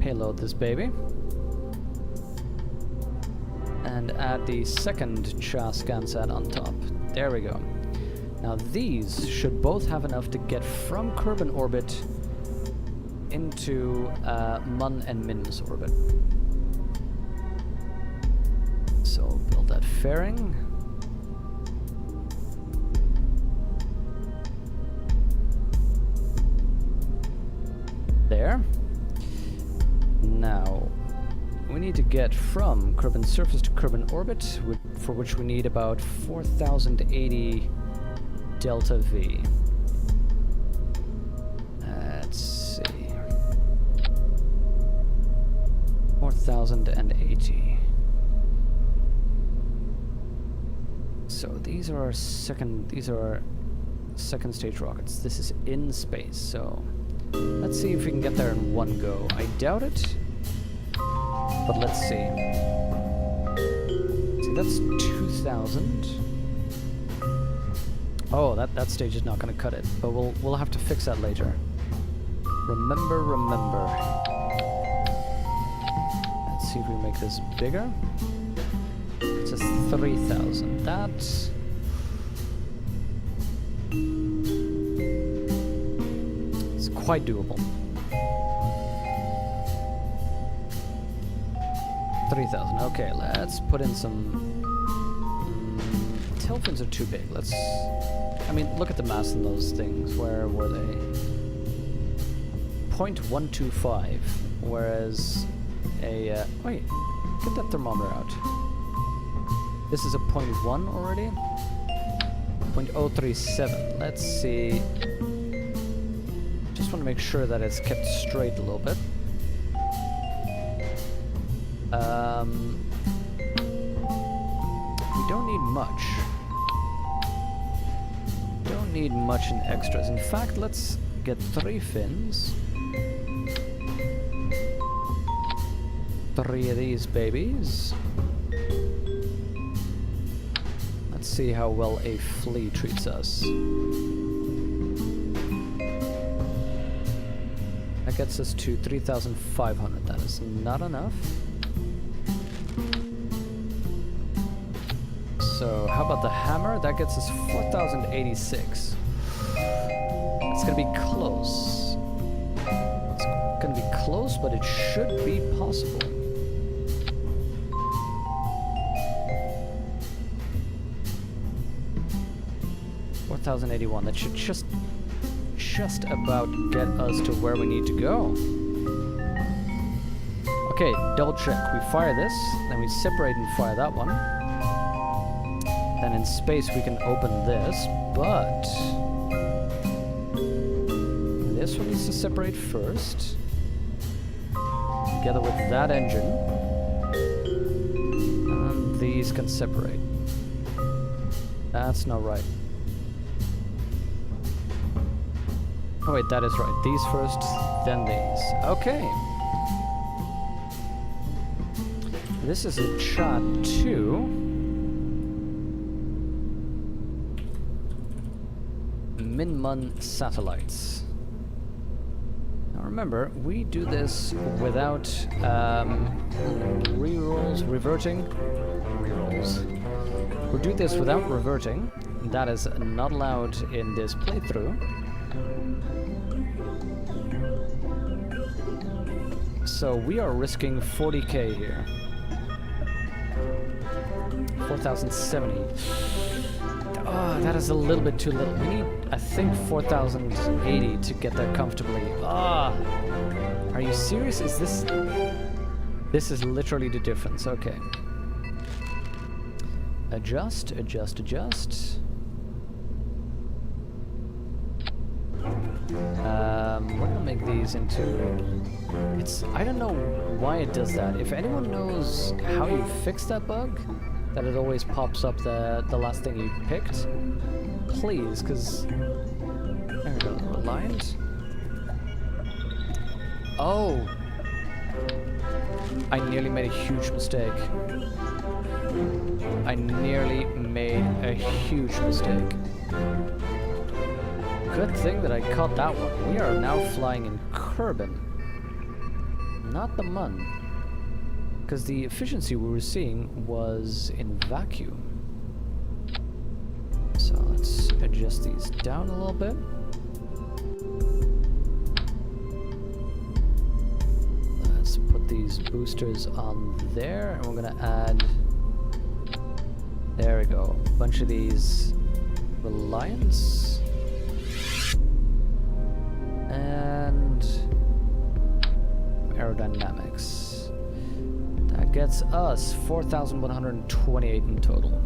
payload this baby. And add the second Cha ScanSat on top. There we go. Now these should both have enough to get from Kerbal orbit into Mun and Min's orbit. So build that fairing. There. Now we need to get from Kerbal surface to Kerbal orbit, for which we need about 4080 delta V. Let's see. 4080. So these are our second stage rockets. This is in space, so let's see if we can get there in one go. I doubt it, but let's see. See, that's 2000. Oh, that stage is not going to cut it, but we'll have to fix that later. Remember. Let's see if we make this bigger. It says 3000. That's quite doable. 3000. Okay, let's put in some. Tailfins are too big. Let's. I mean, look at the mass in those things. Where were they? 0.125. Whereas a. Wait, get that thermometer out. This is a 0.1 already. 0.037. Let's see. Just want to make sure that it's kept straight a little bit. We don't need much. Don't need much in extras. In fact, let's get 3 fins. 3 of these babies. Let's see how well a flea treats us. That gets us to 3,500. That is not enough. So how about the hammer? That gets us 4,086. It's gonna be close. It's gonna be close, but it should be possible. $4,081. That should just about get us to where we need to go. Okay, double check. We fire this, then we separate and fire that one. Then in space we can open this, but this one needs to separate first, together with that engine, and these can separate. That's not right. Oh wait, that is right. These first, then these. Okay. This is a Cha 2. Min-Mun satellites. Now remember, we do this without reverting. We do this without reverting. That is not allowed in this playthrough. So we are risking 40k here. 4,070. Oh, that is a little bit too little. We need, I think, 4,080 to get there comfortably. Ah, are you serious? Is this... This is literally the difference. Okay. Adjust. We're gonna make these into... I don't know why it does that. If anyone knows how you fix that bug, that it always pops up the last thing you picked, please, because... There we go, aligned. Oh! I nearly made a huge mistake. Good thing that I caught that one. We are now flying in Kerbal. not the mun. Because the efficiency we were seeing was in vacuum. So let's adjust these down a little bit. Let's put these boosters on there, and we're gonna add... There we go. A bunch of these Reliance. And aerodynamics. That gets us 4,128 in total.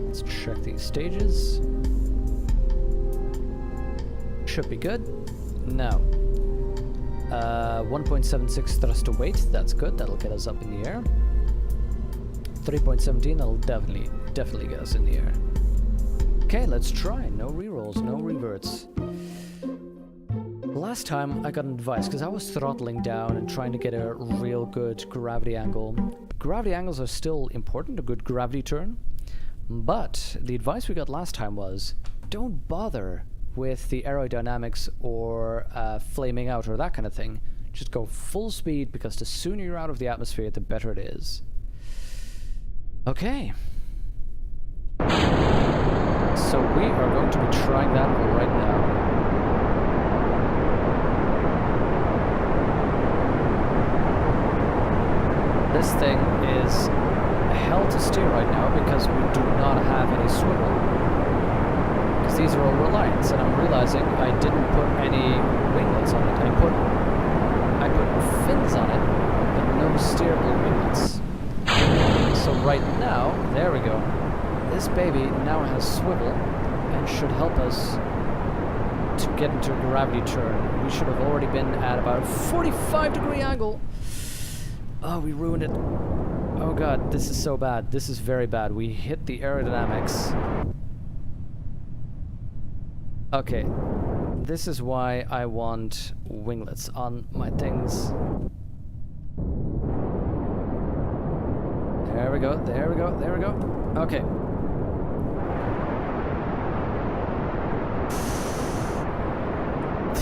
Let's check these stages. Should be good. No. 1.76 thrust to weight. That's good. That'll get us up in the air. 3.17. That'll definitely get us in the air. Okay, let's try. No rerolls, no reverts. Last time I got an advice, because I was throttling down and trying to get a real good gravity angle. Gravity angles are still important, a good gravity turn. But the advice we got last time was, don't bother with the aerodynamics or flaming out or that kind of thing. Just go full speed, because the sooner you're out of the atmosphere, the better it is. Okay. So we are going to be trying that right now. This thing is hell to steer right now because we do not have any swivel. Because these are all Reliance, and I'm realizing I didn't put any winglets on it. I put fins on it, but no steerable winglets. So right now, there we go. This baby now has swivel and should help us to get into a gravity turn. We should have already been at about a 45-degree angle. Oh, we ruined it. Oh god, this is so bad. This is very bad. We hit the aerodynamics. Okay. This is why I want winglets on my things. There we go, there we go, there we go. Okay.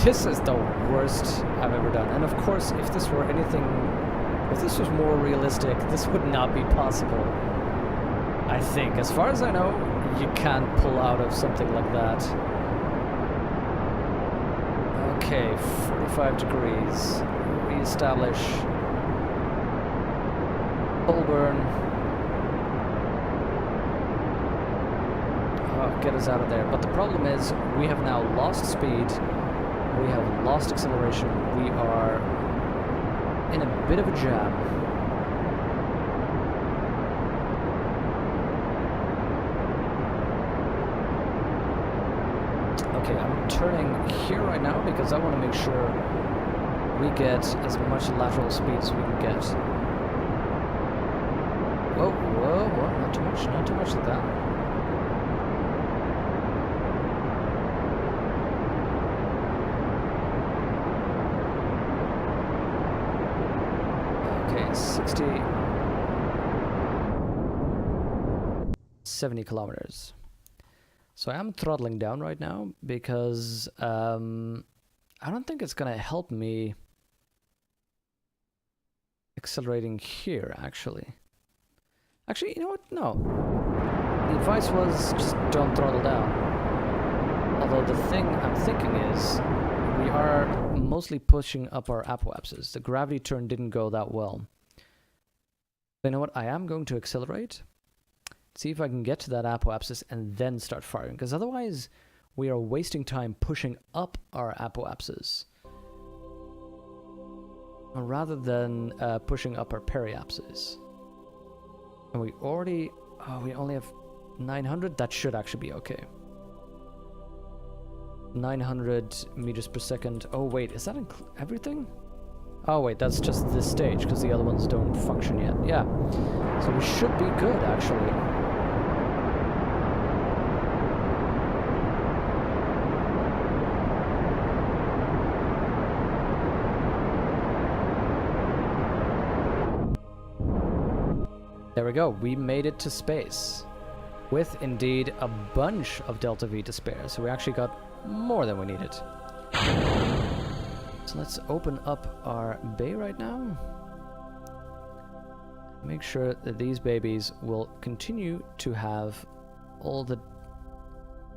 This is the worst I've ever done. And of course, if this were anything... If this was more realistic, this would not be possible. I think. As far as I know, you can't pull out of something like that. Okay, 45 degrees. Re-establish. Full burn. Oh, get us out of there. But the problem is, we have now lost speed. We have lost acceleration. We are in a bit of a jam. Okay, I'm turning here right now because I want to make sure we get as much lateral speed as we can get. Whoa, whoa, whoa, not too much of that. Okay, 70 kilometers. So I am throttling down right now because I don't think it's gonna help me accelerating here, actually. Actually, you know what? No. The advice was just don't throttle down. Although the thing I'm thinking is we are mostly pushing up our apoapses. The gravity turn didn't go that well. But you know what? I am going to accelerate. See if I can get to that apoapsis and then start firing. Because otherwise, we are wasting time pushing up our apoapses. Rather than pushing up our periapses. And we already... Oh, we only have 900? That should actually be okay. 900 meters per second. Oh wait, is that everything? Oh wait, that's just this stage, because the other ones don't function yet. Yeah. So we should be good, actually. There we go, we made it to space. With, indeed, a bunch of Delta V to spare, so we actually got more than we needed. So let's open up our bay right now. Make sure that these babies will continue to have all the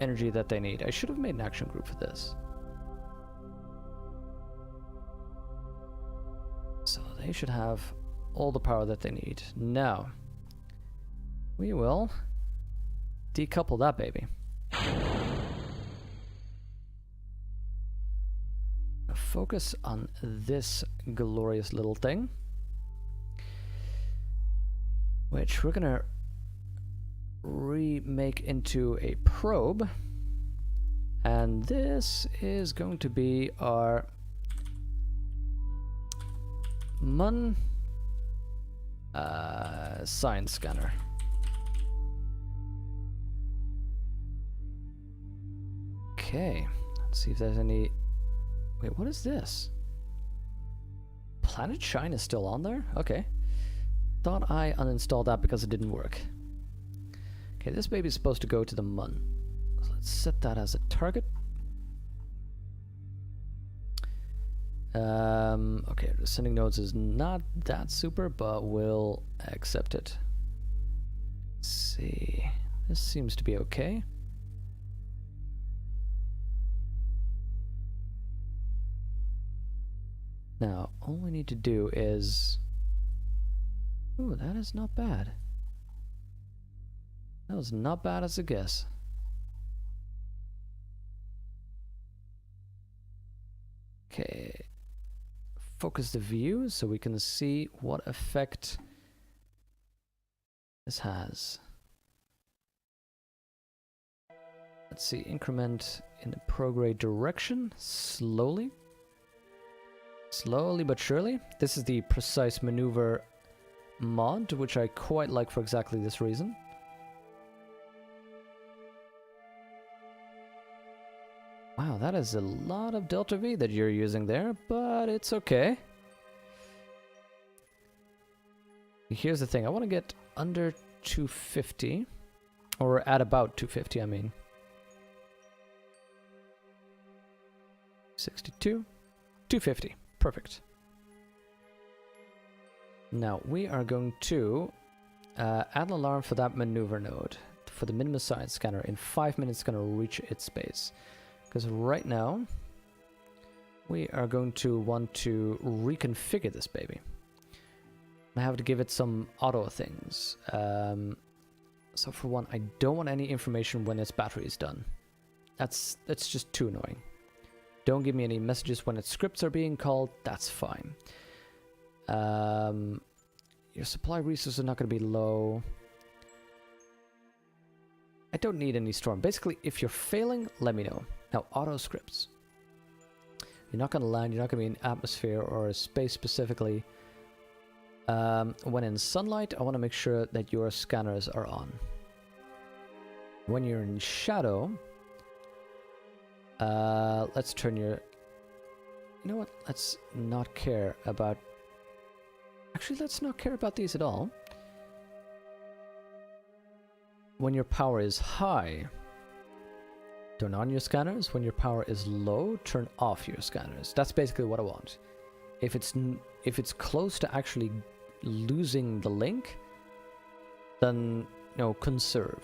energy that they need. I should have made an action group for this. So they should have all the power that they need. Now, we will decouple that baby. Focus on this glorious little thing, which we're gonna remake into a probe, and this is going to be our Mun science scanner. Okay, let's see if there's any. Wait, what is this? Planet Shine is still on there? Okay. Thought I uninstalled that because it didn't work. Okay, this baby is supposed to go to the Mun. So let's set that as a target. Okay, the sending nodes is not that super, but we'll accept it. Let's see. This seems to be okay. Now, all we need to do is... Ooh, that is not bad. That was not bad as a guess. Okay. Focus the view so we can see what effect this has. Let's see, increment in the prograde direction, slowly. Slowly but surely. This is the precise maneuver mod, which I quite like for exactly this reason. Wow, that is a lot of delta V that you're using there, but it's okay. Here's the thing, I want to get under 250, or at about 250, I mean. 62, 250, perfect. Now, we are going to add an alarm for that maneuver node, for the minimum science scanner. In 5 minutes, it's going to reach its space. Because right now, we are going to want to reconfigure this baby. I have to give it some auto things. So for one, I don't want any information when its battery is done. That's just too annoying. Don't give me any messages when its scripts are being called. That's fine. Your supply resources are not going to be low. I don't need any storm. Basically, if you're failing, let me know. Now, auto scripts. You're not going to land, you're not going to be in atmosphere or space specifically. When in sunlight, I want to make sure that your scanners are on. When you're in shadow, let's turn your... You know what? Let's not care about... Actually, let's not care about these at all. When your power is high, turn on your scanners. When your power is low, turn off your scanners. That's basically what I want. If it's close to actually losing the link, then conserve.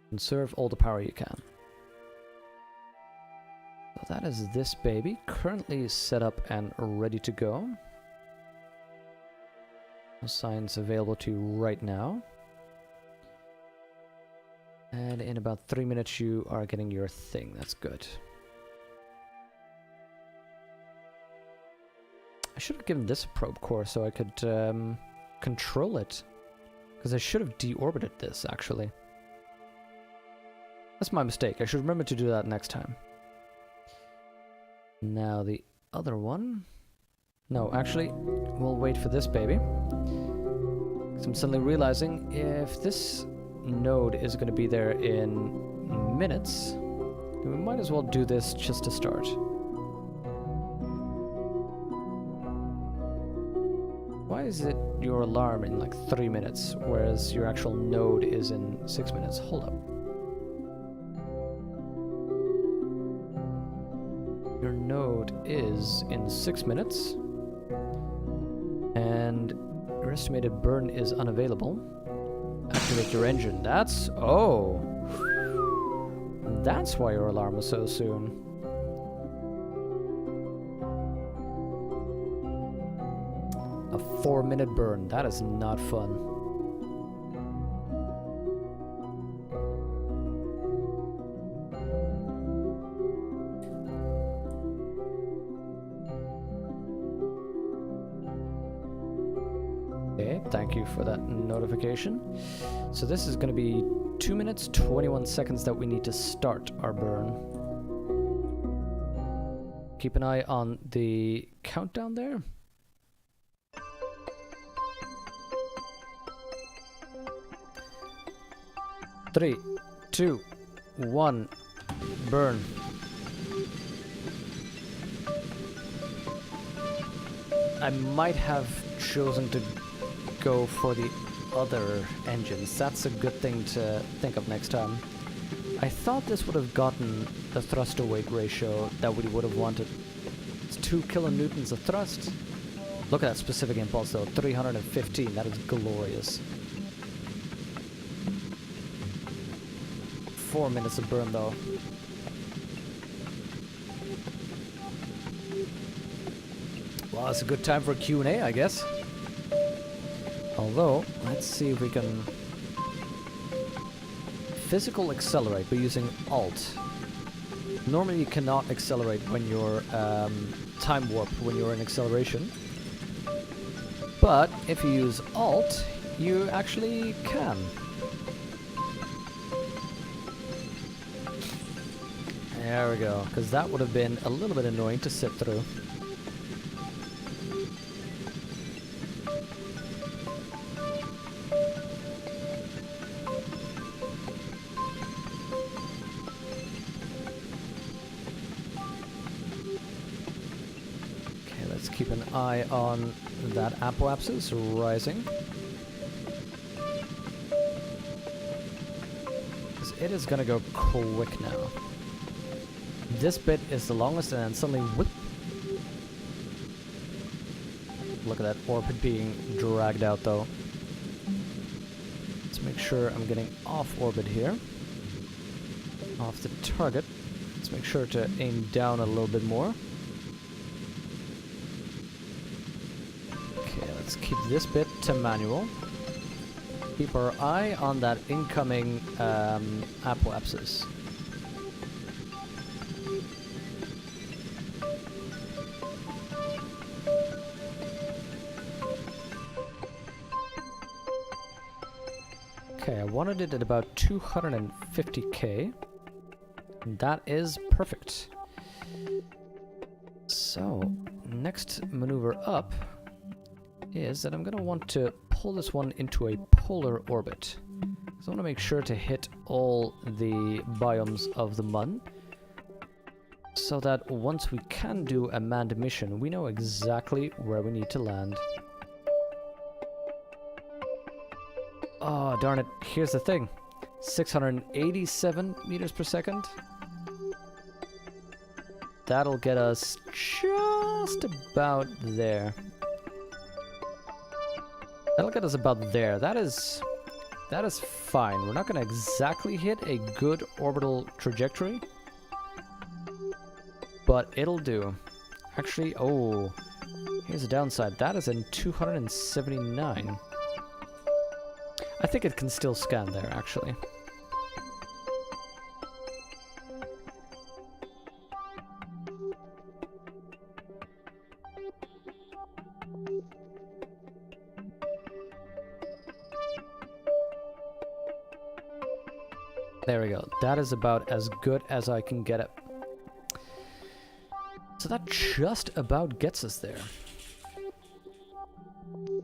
Conserve all the power you can. So that is this baby, currently set up and ready to go. No signs available to you right now. And in about 3 minutes you are getting your thing. That's good. I should have given this a probe core so I could control it. Because I should have deorbited this, actually. That's my mistake. I should remember to do that next time. Now the other one... No, actually, we'll wait for this baby. Because I'm suddenly realizing if this node is going to be there in minutes, we might as well do this just to start. Why is it your alarm in like 3 minutes, whereas your actual node is in 6 minutes? Hold up. Your node is in 6 minutes. And your estimated burn is unavailable. Activate your engine. That's... oh! That's why your alarm was so soon. A 4-minute burn. That is not fun. Okay, thank you for that notification. So this is going to be 2 minutes, 21 seconds that we need to start our burn. Keep an eye on the countdown there. Three, two, one, burn. I might have chosen to go for the other engines. That's a good thing to think of next time. I thought this would have gotten the thrust to weight ratio that we would have wanted. It's 2 kilonewtons of thrust. Look at that specific impulse though, 315, that is glorious. 4 minutes of burn though. Well, it's a good time for a Q&A, I guess. Although, let's see if we can physical accelerate by using Alt. Normally you cannot accelerate when you're time warp, when you're in acceleration. But if you use Alt, you actually can. There we go, because that would have been a little bit annoying to sit through. Keep an eye on that apoapsis rising. It is gonna go quick now. This bit is the longest and then suddenly whoop. Look at that orbit being dragged out though. Let's make sure I'm getting off orbit here. Off the target. Let's make sure to aim down a little bit more. Let's keep this bit to manual. Keep our eye on that incoming apoapsis. Okay, I wanted it at about 250k. That is perfect. So, next maneuver up is that I'm going to want to pull this one into a polar orbit. So I want to make sure to hit all the biomes of the Mun, so that once we can do a manned mission, we know exactly where we need to land. Oh, darn it. Here's the thing. 687 meters per second. That'll get us just about there. That'll get us about there. That is fine. We're not going to exactly hit a good orbital trajectory, but it'll do. Actually, oh, here's the downside. That is in 279. I think it can still scan there, actually. There we go. That is about as good as I can get it. So that just about gets us there.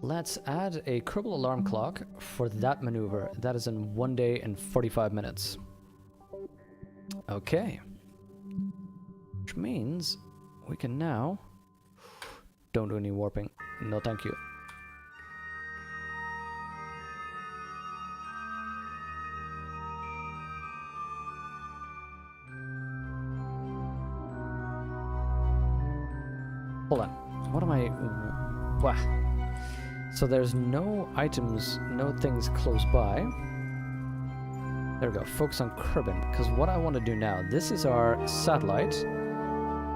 Let's add a Kerbal alarm clock for that maneuver. That is in 1 day and 45 minutes. Okay. Which means we can now... Don't do any warping. No, thank you. Hold on. What am I... Wow. So there's no items, no things close by. There we go. Focus on Kerbin. Because what I want to do now, this is our satellite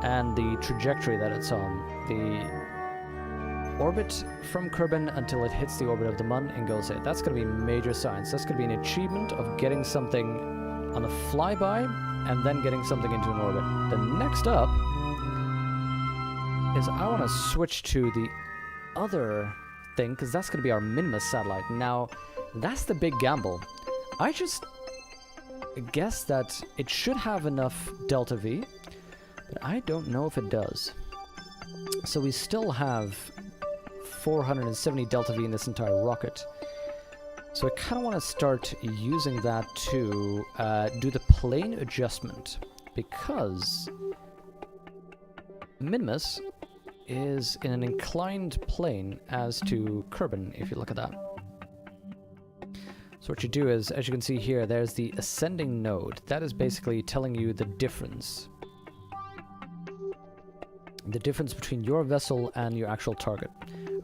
and the trajectory that it's on. The orbit from Kerbin until it hits the orbit of the Mun and goes in. That's going to be major science. That's going to be an achievement of getting something on a flyby and then getting something into an orbit. The next up is I want to switch to the other thing, because that's going to be our Minimus satellite. Now, that's the big gamble. I just guess that it should have enough delta V, but I don't know if it does. So we still have 470 delta V in this entire rocket. So I kind of want to start using that to do the plane adjustment, because Minimus is in an inclined plane as to Kerbin, if you look at that. So what you do is, as you can see here, there's the ascending node. That is basically telling you the difference. The difference between your vessel and your actual target.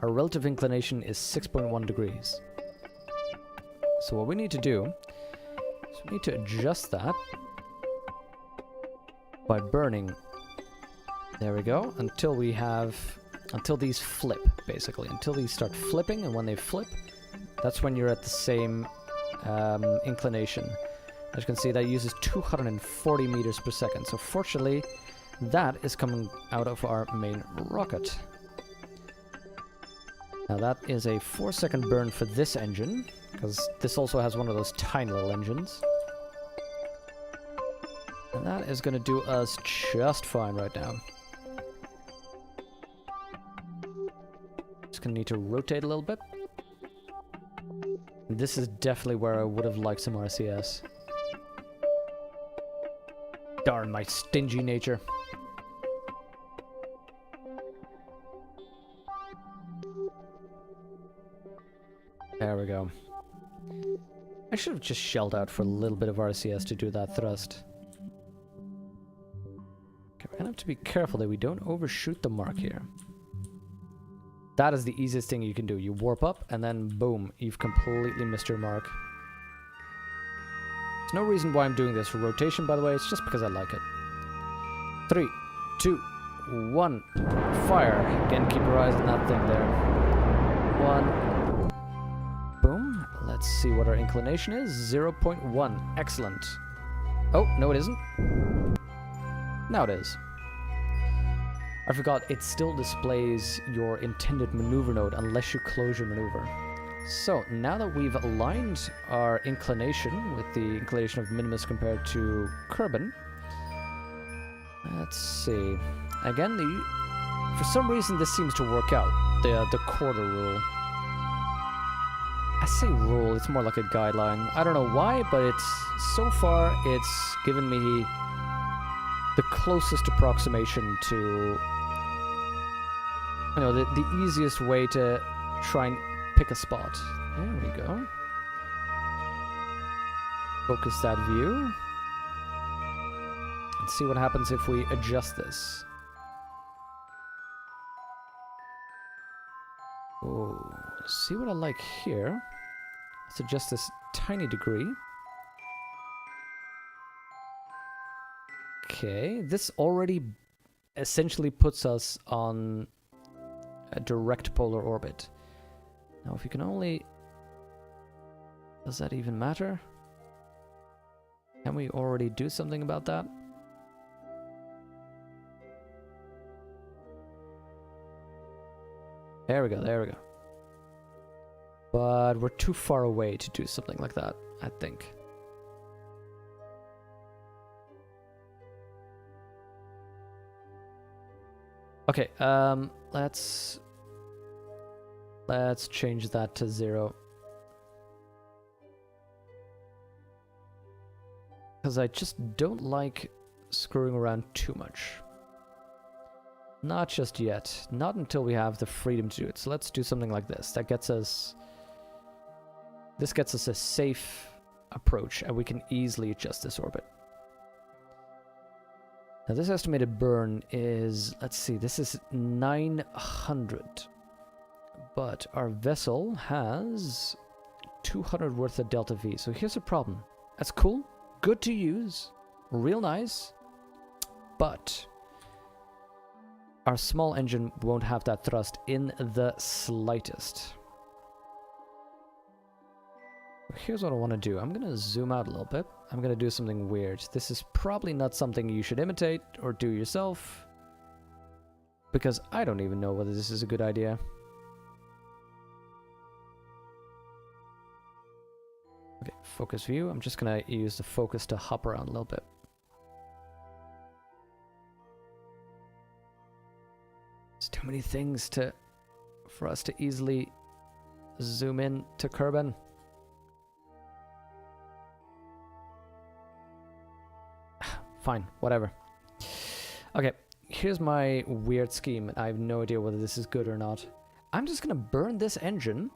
Our relative inclination is 6.1 degrees. So what we need to do is we need to adjust that by burning. There we go, until these flip, basically. Until these start flipping, and when they flip, that's when you're at the same inclination. As you can see, that uses 240 meters per second. So fortunately, that is coming out of our main rocket. Now that is a 4-second burn for this engine, because this also has one of those tiny little engines. And that is going to do us just fine right now. Just going to need to rotate a little bit. This is definitely where I would have liked some RCS. Darn my stingy nature. There we go. I should have just shelled out for a little bit of RCS to do that thrust. Okay, we're gonna have to be careful that we don't overshoot the mark here. That is the easiest thing you can do. You warp up, and then boom, you've completely missed your mark. There's no reason why I'm doing this rotation, by the way. It's just because I like it. 3, 2, 1, fire. Again, keep your eyes on that thing there. 1. Boom. Let's see what our inclination is. 0.1. Excellent. Oh, no it isn't. Now it is. I forgot, it still displays your intended maneuver node unless you close your maneuver. So, now that we've aligned our inclination with the inclination of Minimus compared to Kerbin, let's see. Again, for some reason this seems to work out, the quarter rule. I say rule, it's more like a guideline. I don't know why, but so far it's given me the closest approximation to, you know, the easiest way to try and pick a spot. There we go. Focus that view. Let's see what happens if we adjust this. Oh, see what I like here? Let's adjust this tiny degree. Okay, this already essentially puts us on a direct polar orbit. Now, if you can only... Does that even matter? Can we already do something about that? There we go, there we go. But we're too far away to do something like that, I think. Okay, let's change that to 0. Because I just don't like screwing around too much. Not just yet. Not until we have the freedom to do it. So let's do something like this. That gets us... This gets us a safe approach, and we can easily adjust this orbit. Now this estimated burn is, let's see, this is 900. But our vessel has 200 worth of delta V. So here's the problem. That's cool, good to use, real nice, but our small engine won't have that thrust in the slightest. Here's what I want to do. I'm going to zoom out a little bit. I'm going to do something weird. This is probably not something you should imitate or do yourself, because I don't even know whether this is a good idea. Okay, focus view. I'm just going to use the focus to hop around a little bit. There's too many things for us to easily zoom in to Kerbal. Fine, whatever. Okay, here's my weird scheme. I have no idea whether this is good or not. I'm just gonna burn this engine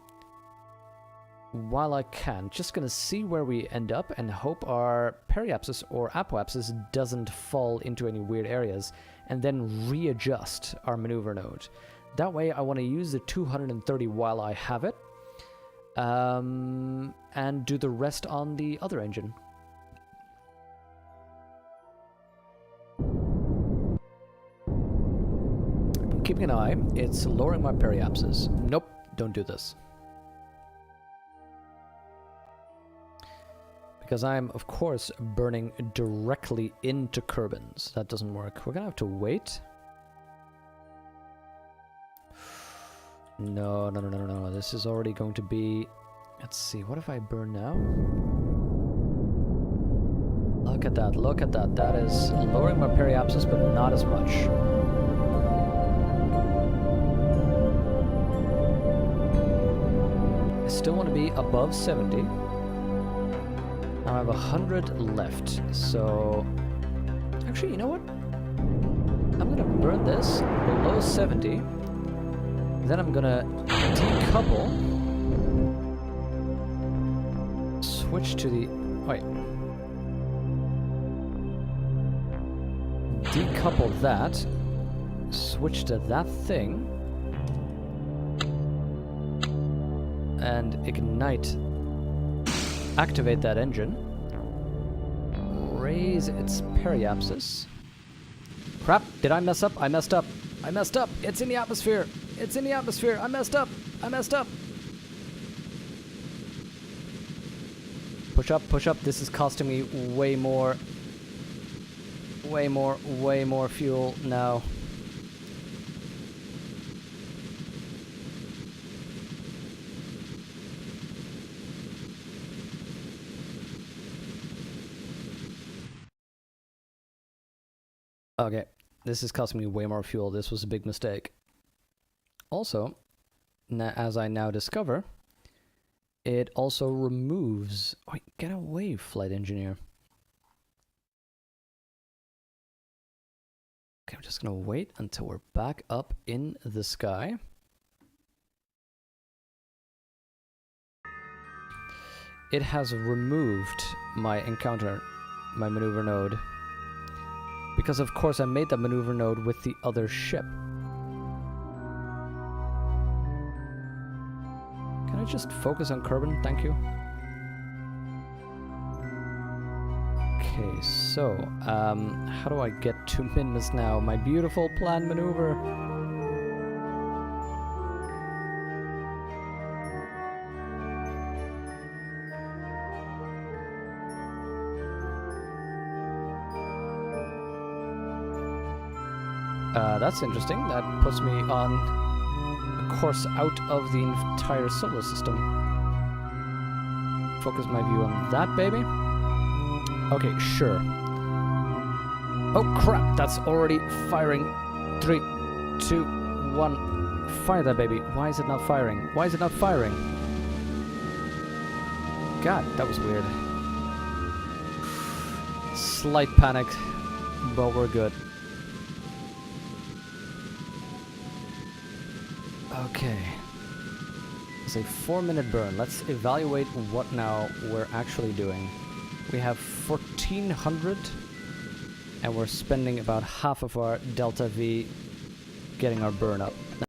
while I can. Just gonna see where we end up and hope our periapsis or apoapsis doesn't fall into any weird areas, and then readjust our maneuver node. That way I want to use the 230 while I have it, and do the rest on the other engine. Keeping an eye, it's lowering my periapsis. Nope, don't do this. Because I'm, of course, burning directly into Kerbals. That doesn't work. We're gonna have to wait. No. This is already going to be... Let's see, what if I burn now? Look at that, look at that. That is lowering my periapsis, but not as much. I still want to be above 70. Now I have 100 left, so... Actually, you know what? I'm gonna burn this below 70. Then I'm gonna decouple. Switch to the... Wait. Decouple that. Switch to that thing. And ignite. Activate that engine. Raise its periapsis. Crap, did I mess up? I messed up. I messed up. It's in the atmosphere. It's in the atmosphere. I messed up. I messed up. Push up, push up. This is costing me way more fuel now. Okay, this is costing me way more fuel. This was a big mistake. Also, as I now discover, it also removes... Wait, get away, flight engineer. Okay, I'm just gonna wait until we're back up in the sky. It has removed my encounter, my maneuver node. Because of course I made that maneuver node with the other ship. Can I just focus on Kerbal? Thank you. Okay, so, how do I get to Minmus now? My beautiful planned maneuver. That's interesting. That puts me on a course out of the entire solar system. Focus my view on that, baby. Okay, sure. Oh crap, that's already firing. 3, 2, 1. Fire that baby. Why is it not firing? Why is it not firing? God, that was weird. Slight panic, but we're good. Okay. It's a 4-minute burn. Let's evaluate what now we're actually doing. We have 1400 and we're spending about half of our delta V getting our burn up.